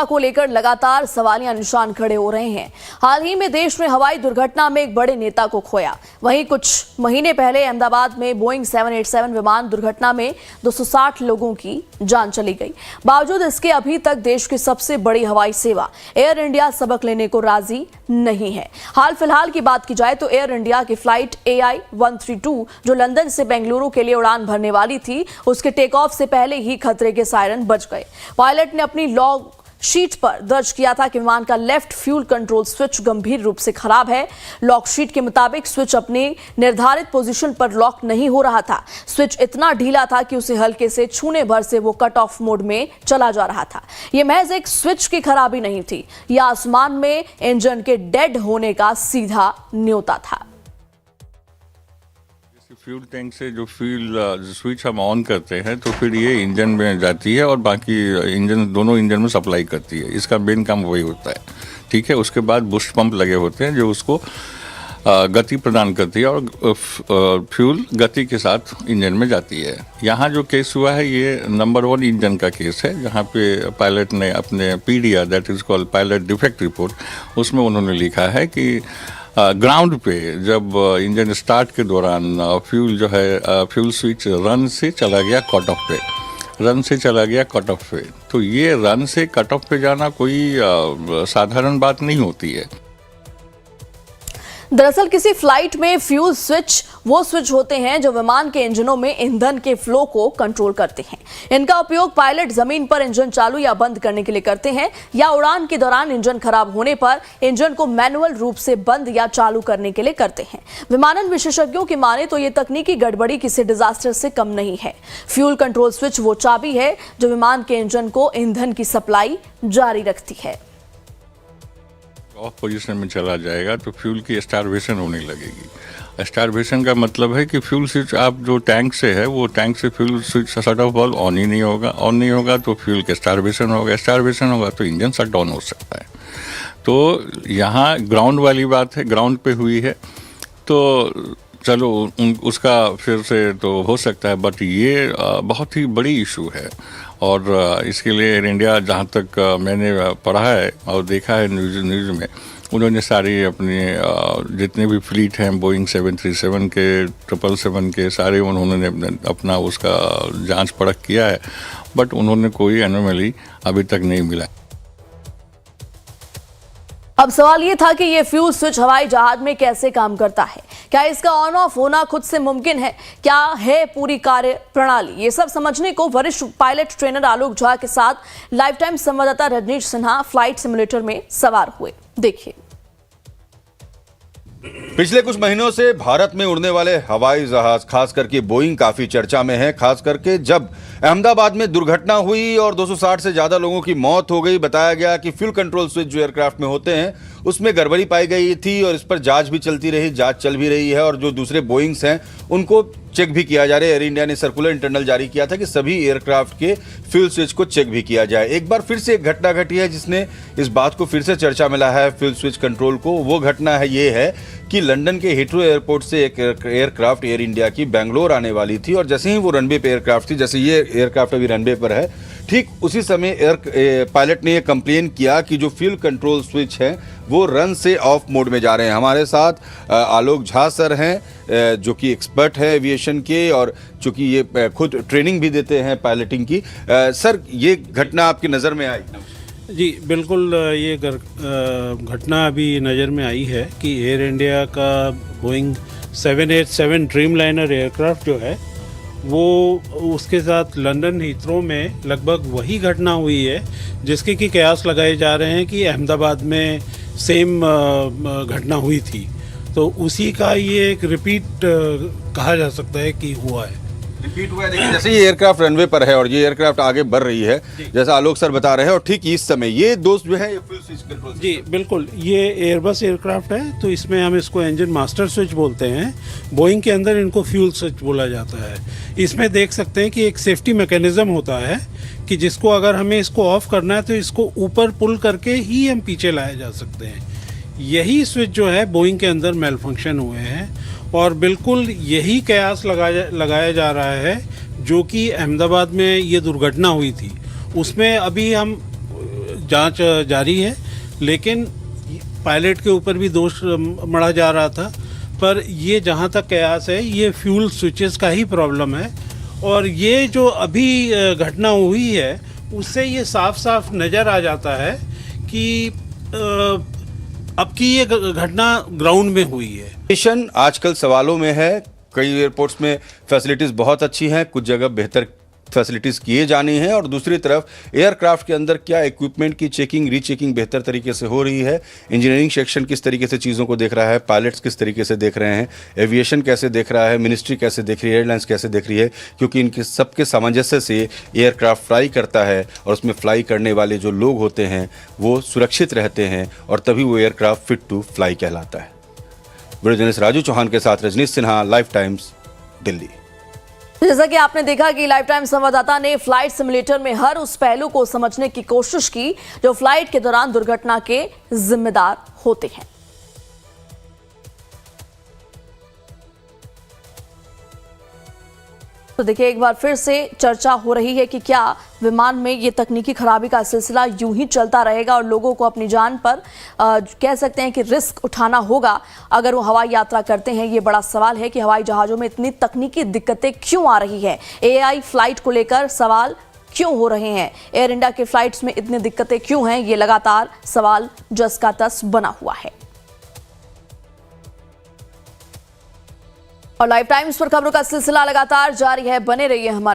को लेकर लगातार सवालिया निशान खड़े हो रहे हैं। हाल ही में देश में हवाई दुर्घटना में एक बड़े नेता को खोया। वहीं कुछ महीने पहले अहमदाबाद में बोइंग 787 विमान दुर्घटना में 260 लोगों की जान चली गई। बावजूद इसके अभी तक देश की सबसे बड़ी हवाई सेवा एयर इंडिया सबक लेने को राजी नहीं है। हाल फिलहाल की बात की जाए तो एयर इंडिया की फ्लाइट AI 132 जो लंदन से बेंगलुरु के लिए उड़ान भरने वाली थी, उसके टेक ऑफ से पहले ही खतरे के सायरन बज गए। पायलट ने अपनी लॉग शीट पर दर्ज किया था कि विमान का लेफ्ट फ्यूल कंट्रोल स्विच गंभीर रूप से खराब है। लॉग शीट के मुताबिक स्विच अपनी निर्धारित पोजीशन पर लॉक नहीं हो रहा था। स्विच इतना ढीला था कि उसे हल्के से छूने भर से वो कट ऑफ मोड में चला जा रहा था। यह महज एक स्विच की खराबी नहीं थी, यह आसमान में इंजन के डेड होने का सीधा न्योता था। फ्यूल टैंक से जो फ्यूल स्विच हम ऑन करते हैं तो फिर ये इंजन में जाती है और बाकी इंजन दोनों इंजन में सप्लाई करती है। इसका मेन काम वही होता है, ठीक है। उसके बाद बूस्ट पंप लगे होते हैं जो उसको गति प्रदान करती है और फ्यूल गति के साथ इंजन में जाती है। यहाँ जो केस हुआ है ये नंबर 1 इंजन का केस है, जहाँ पे पायलट ने अपने PDR that is called pilot defect report, उसमें उन्होंने लिखा है कि ग्राउंड पे जब इंजन स्टार्ट के दौरान फ्यूल जो है फ्यूल स्विच रन से चला गया कट ऑफ पे, रन से चला गया कट ऑफ पे। तो ये रन से कट ऑफ पे जाना कोई साधारण बात नहीं होती है। दरअसल किसी फ्लाइट में फ्यूल स्विच वो स्विच होते हैं जो विमान के इंजनों में ईंधन के फ्लो को कंट्रोल करते हैं। इनका उपयोग पायलट जमीन पर इंजन चालू या बंद करने के लिए करते हैं या उड़ान के दौरान इंजन खराब होने पर इंजन को मैनुअल रूप से बंद या चालू करने के लिए करते हैं। विमानन विशेषज्ञों की माने तो ये तकनीकी गड़बड़ी किसी डिजास्टर से कम नहीं है। फ्यूल कंट्रोल स्विच वो चाबी है जो विमान के इंजन को ईंधन की सप्लाई जारी रखती है। ऑफ पोजीशन में चला जाएगा तो फ्यूल की स्टारवेशन होने लगेगी। स्टारवेशन का मतलब है कि फ्यूल स्विच आप जो टैंक से है वो टैंक से fuel switch shut off valve on ही नहीं होगा, ऑन नहीं होगा तो फ्यूल के स्टारवेशन होगा, स्टारवेशन होगा तो इंजन शट डाउन हो सकता है। तो यहाँ ग्राउंड वाली बात है, ग्राउंड पे हुई है तो चलो उसका फिर से तो हो सकता है, बट ये बहुत ही बड़ी इशू है और इसके लिए एयर इंडिया, जहाँ तक मैंने पढ़ा है और देखा है न्यूज़ में, उन्होंने सारी अपनी जितने भी फ्लीट हैं बोइंग 737 के 777 के सारे उन्होंने अपना उसका जांच परख किया है, बट उन्होंने कोई एनोमली अभी तक नहीं मिला। अब सवाल ये था कि ये फ्यूल स्विच हवाई जहाज में कैसे काम करता है, क्या इसका ऑन ऑफ होना खुद से मुमकिन है, क्या है पूरी कार्य प्रणाली। ये सब समझने को वरिष्ठ पायलट ट्रेनर आलोक झा के साथ लाइफ टाइम संवाददाता रजनीश सिन्हा फ्लाइट सिमुलेटर में सवार हुए। देखिए। पिछले कुछ महीनों से भारत में उड़ने वाले हवाई जहाज खास करके बोइंग काफी चर्चा में है। खास करके जब अहमदाबाद में दुर्घटना हुई और 260 से ज्यादा लोगों की मौत हो गई, बताया गया कि फ्यूल कंट्रोल स्विच जो एयरक्राफ्ट में होते हैं उसमें गड़बड़ी पाई गई थी और इस पर जांच भी चलती रही, जांच चल भी रही है और जो दूसरे बोइंग्स हैं उनको चेक भी किया जा रहा है। एयर इंडिया ने सर्कुलर इंटरनल जारी किया था कि सभी एयरक्राफ्ट के फ्यूल स्विच को चेक भी किया जाए। एक बार फिर से एक घटना घटी है जिसने इस बात को फिर से चर्चा मिला है फ्यूल स्विच कंट्रोल को। वो घटना है ये है कि लंदन के हीथ्रो एयरपोर्ट से एक एयरक्राफ्ट एयर इंडिया की बेंगलोर आने वाली थी और जैसे ही वो रनवे पे एयरक्राफ्ट थी, जैसे ये एयरक्राफ्ट अभी रनवे पर है, ठीक उसी समय पायलट ने ये कंप्लेन किया कि जो फ्यूल कंट्रोल स्विच है वो रन से ऑफ मोड में जा रहे हैं। हमारे साथ आलोक झा सर हैं जो कि एक्सपर्ट है एविएशन के और चूंकि ये खुद ट्रेनिंग भी देते हैं पायलटिंग की। सर, ये घटना आपकी नज़र में आई? जी बिल्कुल, ये घटना अभी नज़र में आई है कि एयर इंडिया का बोइंग 787 ड्रीमलाइनर एयरक्राफ्ट जो है वो उसके साथ लंदन हीथ्रो में लगभग वही घटना हुई है जिसके कि कयास लगाए जा रहे हैं कि अहमदाबाद में सेम घटना हुई थी। तो उसी का ये एक रिपीट कहा जा सकता है कि हुआ है, रिपीट हुआ है। देखिए, जैसे ये एयरक्राफ्ट रनवे पर है और ये एयरक्राफ्ट आगे बढ़ रही है जैसा आलोक सर बता रहे हैं और ठीक इस समय ये दोस्त जो है ये फ्यूल स्विच कंट्रोल। जी बिल्कुल, ये एयरबस एयरक्राफ्ट है तो इसमें हम इसको इंजन मास्टर स्विच बोलते हैं। बोइंग के अंदर इनको फ्यूल स्विच बोला जाता है। इसमें देख सकते हैं कि एक सेफ्टी मैकेनिज्म होता है कि जिसको अगर हमें इसको ऑफ करना है तो इसको ऊपर पुल करके ही हम पीछे लाए जा सकते हैं। यही स्विच जो है बोइंग के अंदर मेल फंक्शन हुए हैं और बिल्कुल यही कयास लगाया जा रहा है जो कि अहमदाबाद में ये दुर्घटना हुई थी उसमें अभी हम जांच जारी है, लेकिन पायलट के ऊपर भी दोष मढ़ा जा रहा था। पर ये जहाँ तक कयास है, ये फ्यूल स्विचेस का ही प्रॉब्लम है। और ये जो अभी घटना हुई है, उससे ये साफ साफ नज़र आ जाता है कि अब की ये घटना ग्राउंड में हुई है। मिशन आजकल सवालों में है। कई एयरपोर्ट्स में फैसिलिटीज़ बहुत अच्छी हैं, कुछ जगह बेहतर फैसिलिटीज़ किए जानी हैं, और दूसरी तरफ एयरक्राफ्ट के अंदर क्या इक्विपमेंट की चेकिंग रीचेकिंग बेहतर तरीके से हो रही है, इंजीनियरिंग सेक्शन किस तरीके से चीज़ों को देख रहा है, पायलट्स किस तरीके से देख रहे हैं, एविएशन कैसे देख रहा है, मिनिस्ट्री कैसे देख रही है, एयरलाइंस कैसे देख रही है, क्योंकि इनके सबके सामंजस्य से एयरक्राफ्ट फ्लाई करता है और उसमें फ्लाई करने वाले जो लोग होते हैं वो सुरक्षित रहते हैं, और तभी वो एयरक्राफ्ट फिट टू फ्लाई कहलाता है। वीडियो जर्नलिस्ट राजू चौहान के साथ रजनीश सिन्हा, लाइफ टाइम्स, दिल्ली। जैसा कि आपने देखा कि लाइफ टाइम संवाददाता ने फ्लाइट सिमुलेटर में हर उस पहलू को समझने की कोशिश की जो फ्लाइट के दौरान दुर्घटना के जिम्मेदार होते हैं। तो देखिए, एक बार फिर से चर्चा हो रही है कि क्या विमान में ये तकनीकी खराबी का सिलसिला यूं ही चलता रहेगा और लोगों को अपनी जान पर कह सकते हैं कि रिस्क उठाना होगा अगर वो हवाई यात्रा करते हैं। ये बड़ा सवाल है कि हवाई जहाज़ों में इतनी तकनीकी दिक्कतें क्यों आ रही है। एआई फ्लाइट को लेकर सवाल क्यों हो रहे हैं, एयर इंडिया के फ्लाइट्स में इतनी दिक्कतें क्यों हैं, ये लगातार सवाल जस का तस बना हुआ है। और लाइव टाइम्स पर खबरों का सिलसिला लगातार जारी है, बने रहिए हमारे